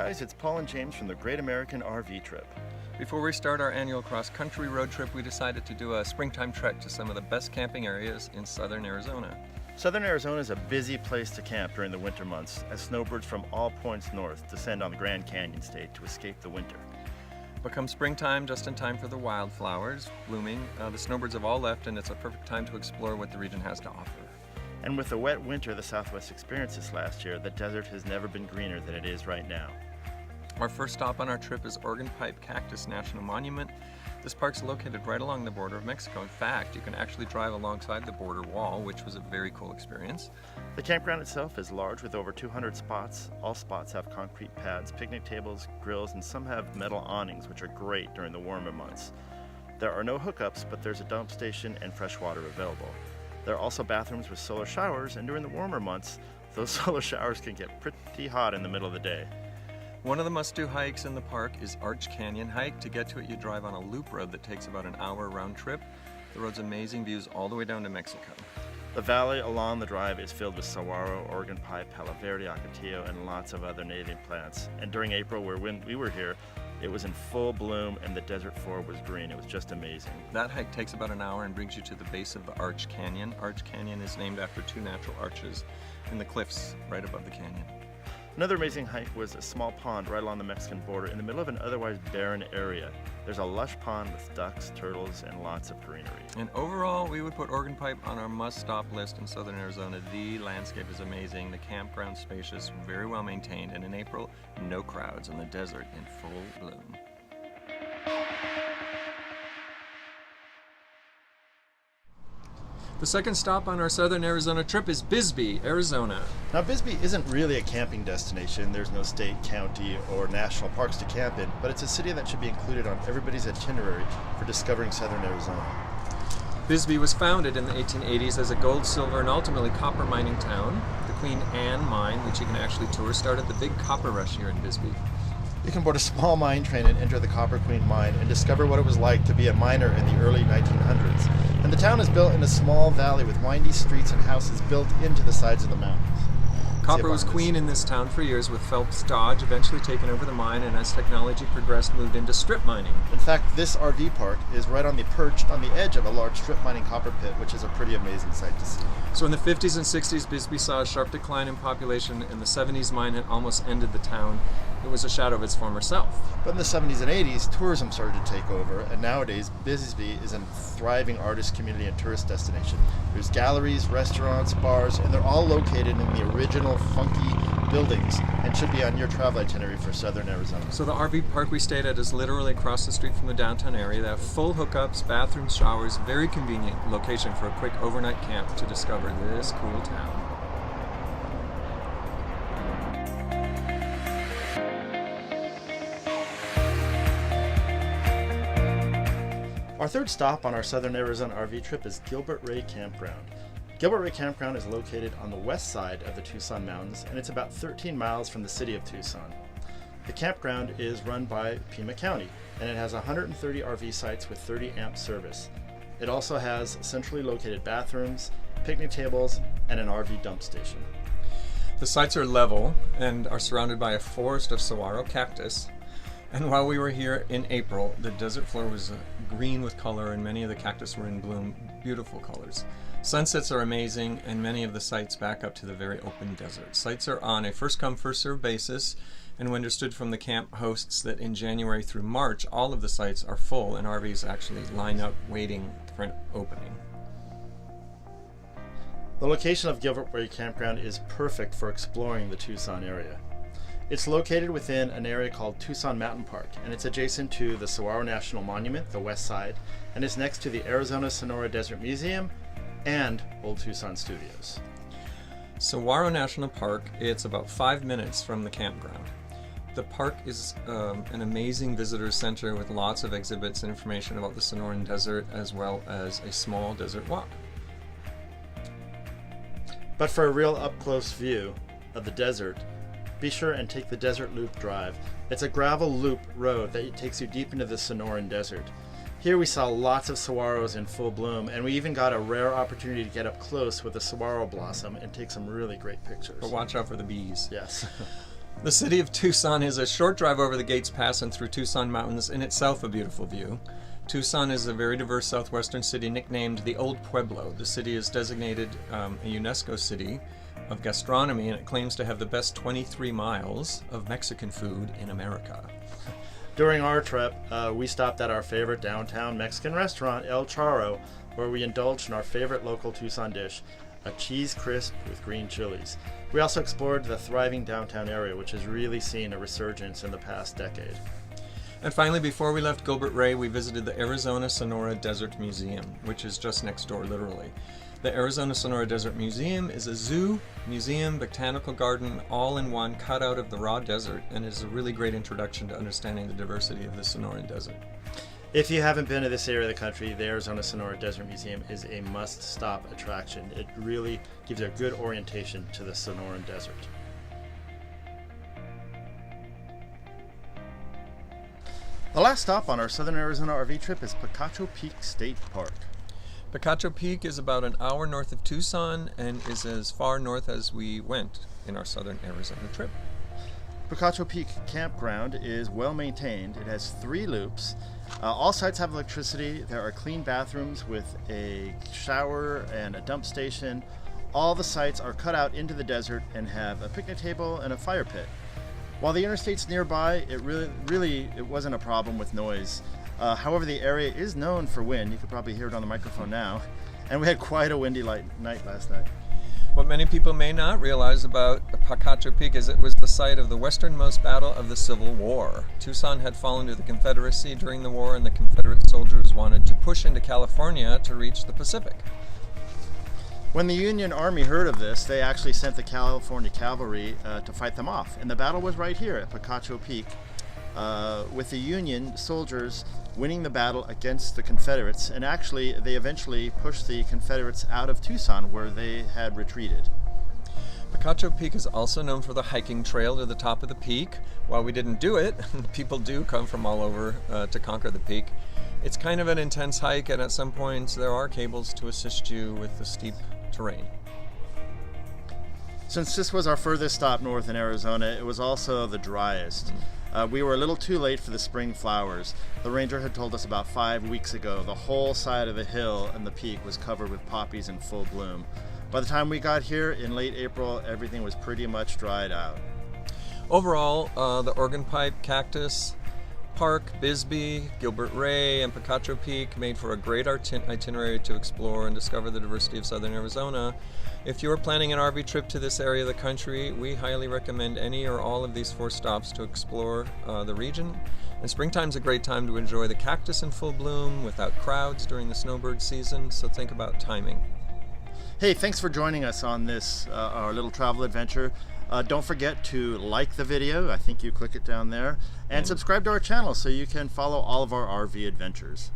guys, it's Paul and James from the Great American RV Trip. Before we start our annual cross-country road trip, we decided to do a springtime trek to some of the best camping areas in southern Arizona. Southern Arizona is a busy place to camp during the winter months as snowbirds from all points north descend on the Grand Canyon State to escape the winter. But come springtime, just in time for the wildflowers blooming, the snowbirds have all left, and it's a perfect time to explore what the region has to offer. And with the wet winter the Southwest experienced this last year, the desert has never been greener than it is right now. Our first stop on our trip is Organ Pipe Cactus National Monument. This park's located right along the border of Mexico. In fact, you can actually drive alongside the border wall, which was a very cool experience. The campground itself is large with over 200 spots. All spots have concrete pads, picnic tables, grills, and some have metal awnings, which are great during the warmer months. There are no hookups, but there's a dump station and fresh water available. There are also bathrooms with solar showers, and during the warmer months, those solar showers can get pretty hot in the middle of the day. One of the must-do hikes in the park is Arch Canyon Hike. To get to it, you drive on a loop road that takes about an hour round trip. The road's amazing views all the way down to Mexico. The valley along the drive is filled with saguaro, Organ pipe, palo verde, ocotillo, and lots of other native plants. And during April, when we were here, it was in full bloom and the desert floor was green. It was just amazing. That hike takes about an hour and brings you to the base of the Arch Canyon. Arch Canyon is named after two natural arches in the cliffs right above the canyon. Another amazing hike was a small pond right along the Mexican border in the middle of an otherwise barren area. There's a lush pond with ducks, turtles, and lots of greenery. And overall, we would put Organ Pipe on our must-stop list in southern Arizona. The landscape is amazing, the campground spacious, very well maintained, and in April, no crowds and the desert in full bloom. The second stop on our southern Arizona trip is Bisbee, Arizona. Now, Bisbee isn't really a camping destination. There's no state, county, or national parks to camp in, but it's a city that should be included on everybody's itinerary for discovering southern Arizona. Bisbee was founded in the 1880s as a gold, silver, and ultimately copper mining town. The Queen Anne mine, which you can actually tour, started the big copper rush here in Bisbee. You can board a small mine train and enter the Copper Queen mine and discover what it was like to be a miner in the early 1900s. And the town is built in a small valley with windy streets and houses built into the sides of the mountains. Copper was queen in this town for years, with Phelps Dodge eventually taking over the mine, and as technology progressed, moved into strip mining. In fact, this RV park is right on the perched on the edge of a large strip mining copper pit, which is a pretty amazing sight to see. So in the 50s and 60s, Bisbee saw a sharp decline in population. In the 70s, mine had almost ended the town. It was a shadow of its former self. But in the 70s and 80s, tourism started to take over, and nowadays, Bisbee is a thriving artist community and tourist destination. There's galleries, restaurants, bars, and they're all located in the original funky buildings and should be on your travel itinerary for southern Arizona. So the RV park we stayed at is literally across the street from the downtown area. They have full hookups, bathrooms, showers, very convenient location for a quick overnight camp to discover this cool town. Our third stop on our southern Arizona RV trip is Gilbert Campground. Gilbert Campground is located on the west side of the Tucson Mountains, and it's about 13 miles from the city of Tucson. The campground is run by Pima County, and it has 130 RV sites with 30 amp service. It also has centrally located bathrooms, picnic tables, and an RV dump station. The sites are level and are surrounded by a forest of saguaro cactus. And while we were here in April, the desert floor was green with color and many of the cactus were in bloom, beautiful colors. Sunsets are amazing and many of the sites back up to the very open desert. Sites are on a first come first served basis, and we understood from the camp hosts that in January through March all of the sites are full and RVs actually line up waiting for an opening. The location of Gilbert Campground is perfect for exploring the Tucson area. It's located within an area called Tucson Mountain Park, and it's adjacent to the Saguaro National Monument, the west side, and is next to the Arizona Sonora Desert Museum and Old Tucson Studios. Saguaro National Park, it's about 5 minutes from the campground. The park is an amazing visitor center with lots of exhibits and information about the Sonoran Desert, as well as a small desert walk. But for a real up-close view of the desert, be sure and take the Desert Loop Drive. It's a gravel loop road that takes you deep into the Sonoran Desert. Here we saw lots of saguaros in full bloom, and we even got a rare opportunity to get up close with a saguaro blossom and take some really great pictures. But watch out for the bees. Yes. The city of Tucson is a short drive over the Gates Pass and through Tucson Mountains, in itself a beautiful view. Tucson is a very diverse southwestern city nicknamed the Old Pueblo. The city is designated a UNESCO city of gastronomy, and it claims to have the best 23 miles of Mexican food in America. During our trip, we stopped at our favorite downtown Mexican restaurant, El Charro, where we indulged in our favorite local Tucson dish, a cheese crisp with green chilies. We also explored the thriving downtown area, which has really seen a resurgence in the past decade. And finally, before we left Gilbert Ray, we visited the Arizona Sonora Desert Museum, which is just next door, literally. The Arizona Sonora Desert Museum is a zoo, museum, botanical garden, all in one, cut out of the raw desert, and is a really great introduction to understanding the diversity of the Sonoran Desert. If you haven't been to this area of the country, the Arizona Sonora Desert Museum is a must-stop attraction. It really gives a good orientation to the Sonoran Desert. The last stop on our Southern Arizona RV trip is Picacho Peak State Park. Picacho Peak is about an hour north of Tucson and is as far north as we went in our Southern Arizona trip. Picacho Peak Campground is well maintained. It has 3 loops. All sites have electricity. There are clean bathrooms with a shower and a dump station. All the sites are cut out into the desert and have a picnic table and a fire pit. While the interstate's nearby, it really wasn't a problem with noise. However, the area is known for wind. You could probably hear it on the microphone now. And we had quite a windy night last night. What many people may not realize about Picacho Peak is it was the site of the westernmost battle of the Civil War. Tucson had fallen to the Confederacy during the war, and the Confederate soldiers wanted to push into California to reach the Pacific. When the Union Army heard of this, they actually sent the California Cavalry to fight them off. And the battle was right here at Picacho Peak, with the Union soldiers winning the battle against the Confederates. And actually, they eventually pushed the Confederates out of Tucson, where they had retreated. Picacho Peak is also known for the hiking trail to the top of the peak. While we didn't do it, people do come from all over to conquer the peak. It's kind of an intense hike, and at some points there are cables to assist you with the steep terrain. Since this was our furthest stop north in Arizona, it was also the driest. We were a little too late for the spring flowers. The ranger had told us about 5 weeks ago the whole side of the hill and the peak was covered with poppies in full bloom. By the time we got here in late April, everything was pretty much dried out. Overall, the Organ Pipe, Cactus Park, Bisbee, Gilbert Ray, and Picacho Peak made for a great itinerary to explore and discover the diversity of Southern Arizona. If you are planning an RV trip to this area of the country, we highly recommend any or all of these 4 stops to explore the region. And springtime's a great time to enjoy the cactus in full bloom without crowds during the snowbird season, so think about timing. Hey, thanks for joining us on this, our little travel adventure. Don't forget to like the video, I think you click it down there, and subscribe to our channel so you can follow all of our RV adventures.